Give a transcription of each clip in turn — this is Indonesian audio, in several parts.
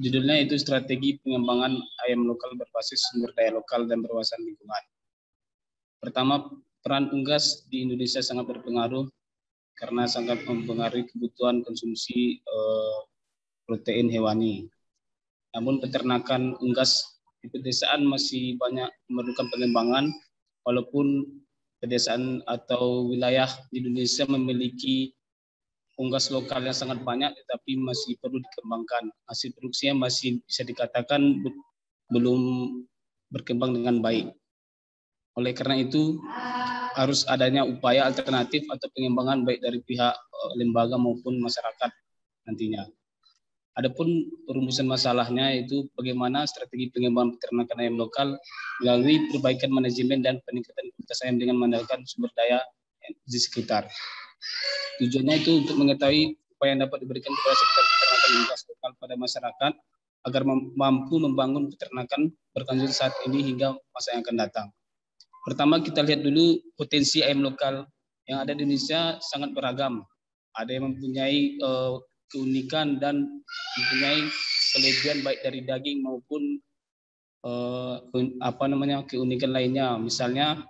Judulnya itu strategi pengembangan ayam lokal berbasis sumber daya lokal dan berwawasan lingkungan. Pertama, peran unggas di Indonesia sangat berpengaruh karena sangat mempengaruhi kebutuhan konsumsi protein hewani. Namun peternakan unggas di pedesaan masih banyak memerlukan pengembangan, walaupun pedesaan atau wilayah di Indonesia memiliki unggas lokal yang sangat banyak, tetapi masih perlu dikembangkan. Hasil produksinya masih bisa dikatakan belum berkembang dengan baik. Oleh karena itu, harus adanya upaya alternatif atau pengembangan baik dari pihak lembaga maupun masyarakat nantinya. Adapun perumusan masalahnya yaitu bagaimana strategi pengembangan peternakan ayam lokal melalui perbaikan manajemen dan peningkatan kualitas ayam dengan mengandalkan sumber daya di sekitar. Tujuannya itu untuk mengetahui upaya yang dapat diberikan kepada sektor peternakan unggas lokal pada masyarakat agar mampu membangun peternakan berkelanjutan saat ini hingga masa yang akan datang. Pertama, kita lihat dulu potensi ayam lokal yang ada di Indonesia sangat beragam. Ada yang mempunyai keunikan dan mempunyai kelebihan baik dari daging maupun keunikan lainnya. Misalnya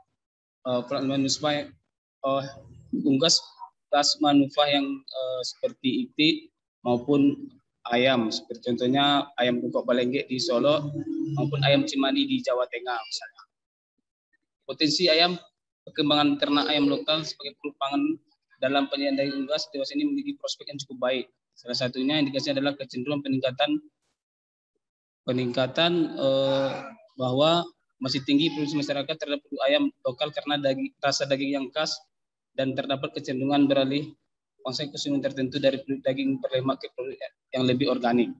unggas plasma yang seperti itik maupun ayam, seperti contohnya ayam Kukok Balenge di Solo maupun ayam Cimandi di Jawa Tengah misalnya. Potensi ayam perkembangan ternak ayam lokal sebagai perupangan dalam penyediaan daging unggas dewasa ini memiliki prospek yang cukup baik. Salah satunya indikasinya adalah kecenderungan peningkatan bahwa masih tinggi produksi masyarakat terhadap ayam lokal karena rasa daging yang khas dan terdapat kecenderungan beralih konsep konsumen tertentu dari daging berlemak ke produk yang lebih organik.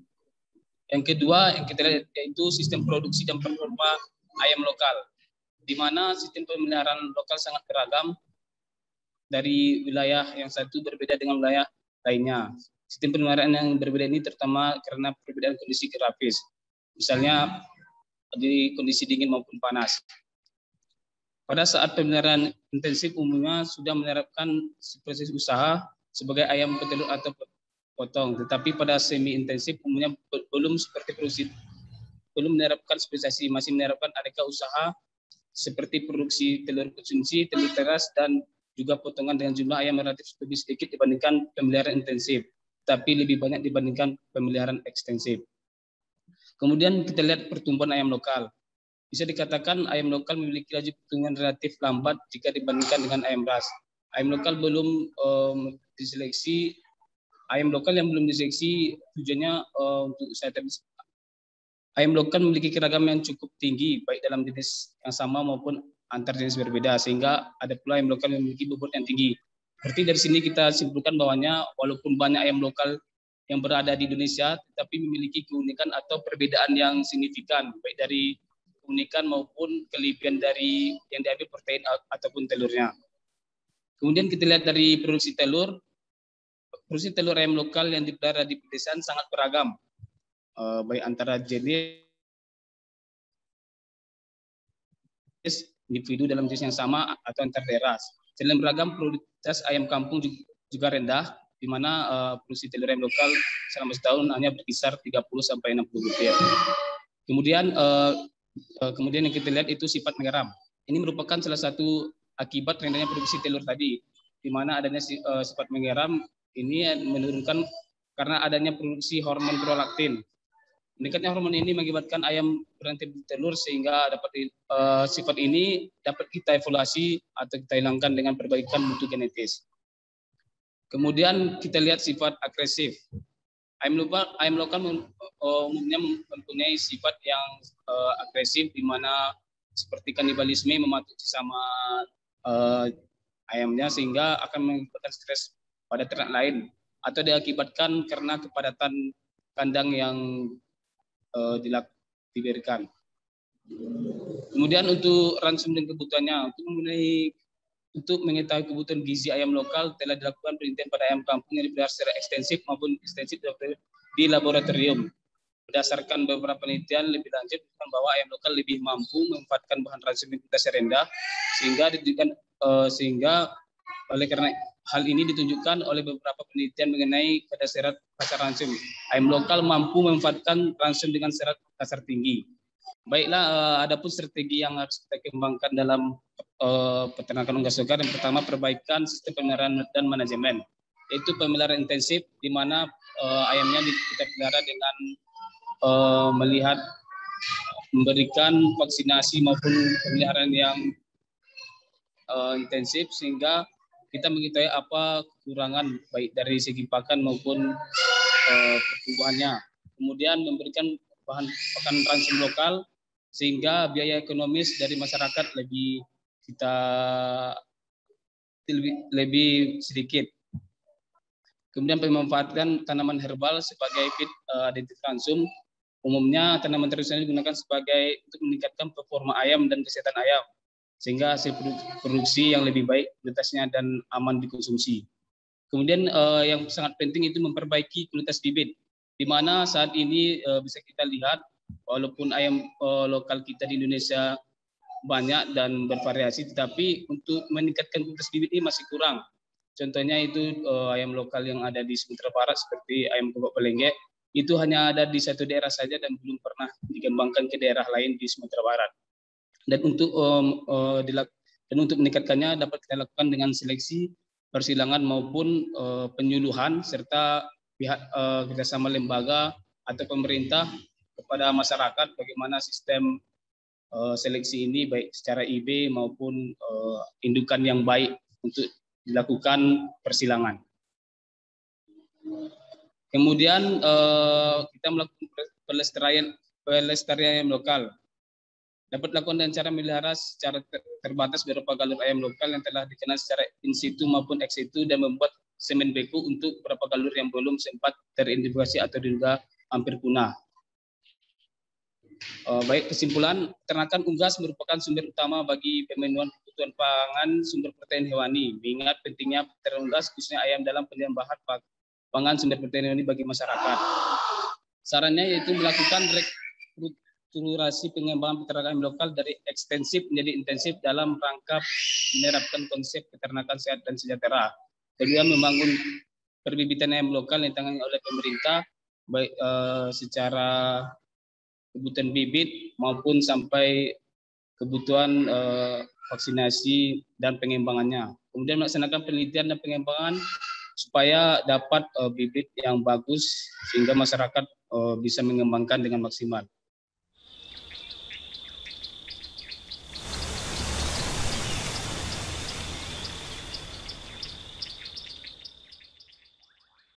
Yang kedua yang kita lihat yaitu sistem produksi dan performa ayam lokal, di mana sistem pemeliharaan lokal sangat beragam dari wilayah yang satu berbeda dengan wilayah lainnya. Sistem pemeliharaan yang berbeda ini terutama karena perbedaan kondisi geografis, misalnya di kondisi dingin maupun panas. Pada saat pemeliharaan intensif umumnya sudah menerapkan proses usaha sebagai ayam petelur atau potong, tetapi pada semi intensif umumnya belum menerapkan spesialisasi, masih menerapkan aneka usaha seperti produksi telur konsumsi, telur teras, dan juga potongan dengan jumlah ayam relatif lebih sedikit dibandingkan pemeliharaan intensif, tapi lebih banyak dibandingkan pemeliharaan ekstensif. Kemudian kita lihat pertumbuhan ayam lokal. Bisa dikatakan ayam lokal memiliki laju pertumbuhan relatif lambat jika dibandingkan dengan ayam ras. Ayam lokal belum diseleksi. Ayam lokal yang belum diseleksi tujuannya untuk usaha tersebut. Ayam lokal memiliki keragaman yang cukup tinggi, baik dalam jenis yang sama maupun antar jenis berbeda, sehingga ada pula ayam lokal yang memiliki bobot yang tinggi. Berarti dari sini kita simpulkan bahwanya walaupun banyak ayam lokal yang berada di Indonesia, tetapi memiliki keunikan atau perbedaan yang signifikan, baik dari keunikan maupun kelebihan dari yang diambil protein ataupun telurnya. Kemudian kita lihat dari produksi telur ayam lokal yang dipelihara di pedesaan sangat beragam. Baik antara jenis individu dalam jenis yang sama atau antar daerah. Selain beragam, produktivitas ayam kampung juga rendah, di mana produksi telur ayam lokal selama setahun hanya berkisar 30 sampai 60 butir. Kemudian yang kita lihat itu sifat mengeram. Ini merupakan salah satu akibat rendahnya produksi telur tadi, di mana adanya sifat mengeram ini menurunkan karena adanya produksi hormon prolaktin. Meningkatnya hormon ini mengakibatkan ayam berhenti bertelur, sehingga sifat ini dapat kita evaluasi atau kita hilangkan dengan perbaikan mutu genetis. Kemudian kita lihat sifat agresif. Ayam lokal umumnya mempunyai sifat yang agresif, di mana seperti kanibalisme, mematuhi sama ayamnya, sehingga akan mengakibatkan stres pada ternak lain, atau diakibatkan karena kepadatan kandang yang diberikan. Kemudian untuk ransum dan kebutuhannya, untuk mengetahui kebutuhan gizi ayam lokal telah dilakukan penelitian pada ayam kampung yang dipelihara secara ekstensif maupun intensif di laboratorium. Berdasarkan beberapa penelitian lebih lanjut bahwa ayam lokal lebih mampu memanfaatkan bahan ransum yang rendah, sehingga Oleh karena hal ini ditunjukkan oleh beberapa penelitian mengenai pada syarat pasar ransum. Ayam lokal mampu memanfaatkan ransum dengan syarat pasar tinggi. Baiklah, ada pun strategi yang harus kita kembangkan dalam peternakan unggas lokal. Yang pertama, perbaikan sistem pemeliharaan dan manajemen, yaitu pemeliharaan intensif, di mana ayamnya kita pelihara dengan melihat memberikan vaksinasi maupun pemeliharaan yang intensif, sehingga kita mengetahui apa kekurangan baik dari segi pakan maupun pertumbuhannya. Kemudian memberikan bahan pakan ransum lokal sehingga biaya ekonomis dari masyarakat lebih sedikit. Kemudian pemanfaatan tanaman herbal sebagai feed aditif ransum. Umumnya tanaman tradisional digunakan sebagai untuk meningkatkan performa ayam dan kesehatan ayam, sehingga hasil produksi yang lebih baik kualitasnya dan aman dikonsumsi. Kemudian yang sangat penting itu memperbaiki kualitas bibit, di mana saat ini bisa kita lihat walaupun ayam lokal kita di Indonesia banyak dan bervariasi, tetapi untuk meningkatkan kualitas bibit ini masih kurang. Contohnya itu ayam lokal yang ada di Sumatera Barat seperti ayam Kobak Belenggek, itu hanya ada di satu daerah saja dan belum pernah dikembangkan ke daerah lain di Sumatera Barat. Dan untuk meningkatkannya dapat kita lakukan dengan seleksi, persilangan maupun penyuluhan serta pihak kerjasama lembaga atau pemerintah kepada masyarakat bagaimana sistem seleksi ini baik secara IB maupun indukan yang baik untuk dilakukan persilangan. Kemudian kita melakukan pelestarian ayam lokal. Dapat dilakukan dengan cara melihara secara terbatas beberapa galur ayam lokal yang telah dikenal secara in situ maupun ex situ, dan membuat semen beku untuk beberapa galur yang belum sempat teridentifikasi atau diduga hampir punah. Baik, kesimpulan, peternakan unggas merupakan sumber utama bagi pemenuhan kebutuhan pangan sumber protein hewani. Mengingat pentingnya peternakan unggas khususnya ayam dalam penyediaan bahan pangan sumber protein hewani bagi masyarakat. Sarannya yaitu melakukan restrukturasi pengembangan peternakan ayam lokal dari ekstensif menjadi intensif dalam rangka menerapkan konsep peternakan sehat dan sejahtera. Kedua, membangun perbibitan ayam lokal yang ditangani oleh pemerintah baik secara kebutuhan bibit maupun sampai kebutuhan vaksinasi dan pengembangannya. Kemudian melaksanakan penelitian dan pengembangan supaya dapat bibit yang bagus sehingga masyarakat bisa mengembangkan dengan maksimal.